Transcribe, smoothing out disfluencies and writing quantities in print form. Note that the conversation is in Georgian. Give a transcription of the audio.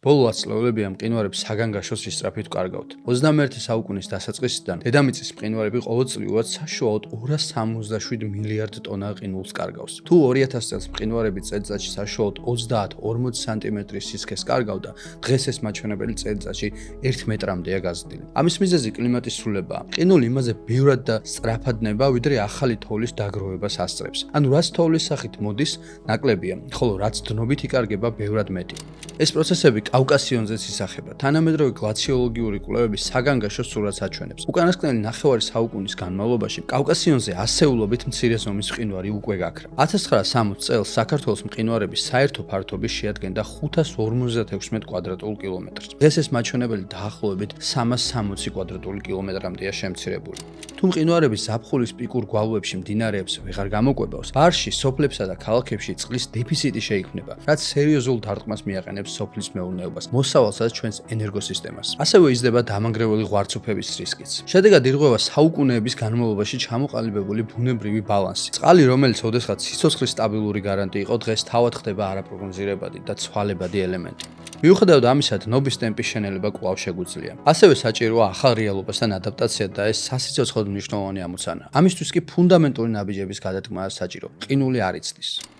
ბოლო ათწლეულები ამ მყინვარების საგანგაშოს ისწრაფით ვკარგავთ. 21 საუკუნის დასაწყისიდან დედამიწის მყინვარები ყოველწლიურად საშუალოდ 277 მილიარდ ტონა ყინულს კარგავს. თუ 2000 წელს მყინვარები წელიწადში საშუალოდ 30-40 სანტიმეტრის სისქეს კარგავდა, დღეს ეს მაჩვენებელი წელიწადში 1 მეტრამდეა გაზრდილი. ამის მიზეზი კლიმატის ცვლილებაა. ყინული იმაზე ბევრად და სწრაფად ნება, ვიდრე ახალი თოვლის დაგროვებას ასწრებს. ანუ რაც თოვლის სახით მოდის, ნაკლებია, ხოლო რაც დნობით იკარგება, ბევრად მეტი. ეს პროცესები კავკასიონზეც ისახება. თანამედროვე გლაციოლოგიური კვლევები საგანგაშოს სურათს აჩვენებს. უკანასკნელი ნახევარი საუკუნის განმავლობაში კავკასიონზე ასეულობით მცირე ზომის მყინვარი უკვე გაქრა. 1960 წელს საქართველოს მყინვარების საერთო ფართობი შეადგენდა 556 კვადრატულ კილომეტრს. დღეს ეს მაჩვენებელი დაახლოებით 360 კვადრატული კილომეტრამდეა შემცირებული. თუ მყინვარები ზაფხულის პიკურ გვალვებში მდინარეებს ვეღარ გამოკვებავს, ბარში, სოფლებსა და ქალაქებში წყლის დეფიციტი შეიქმნება, რაც სერიოზულ დარტყმას მიაყენებს სოფლის მეურნეობას, მოსავალსაც ჩვენს ენერგოსისტემას. ასევე იზრდება დამანგრეველი ღვარცოფების რისკიც. შედეგად ირღვევა საუკუნეების განმავლობაში ჩამოყალიბებული ბუნებრივი ბალანსი. წყალი, რომელიც ოდესღაც სიცოცხლის სტაბილური გარანტი იყო, დღეს თავად ხდება არაპროგნოზირებადი და ცვალებადი ელემენტი. მიუხედავად ამისა, დნობის ტემპის შენელება კვლავ შეგვიძლია. ასევე საჭიროა ახალ რეალობასთან ადაპტაცია და ეს სასიცოცხლოდ მნიშვნელოვანი ამოცანა. ამისთვის კი ფუნდამენტური ნაბიჯების გადადგმაა საჭირო. ყინული არ იცდის.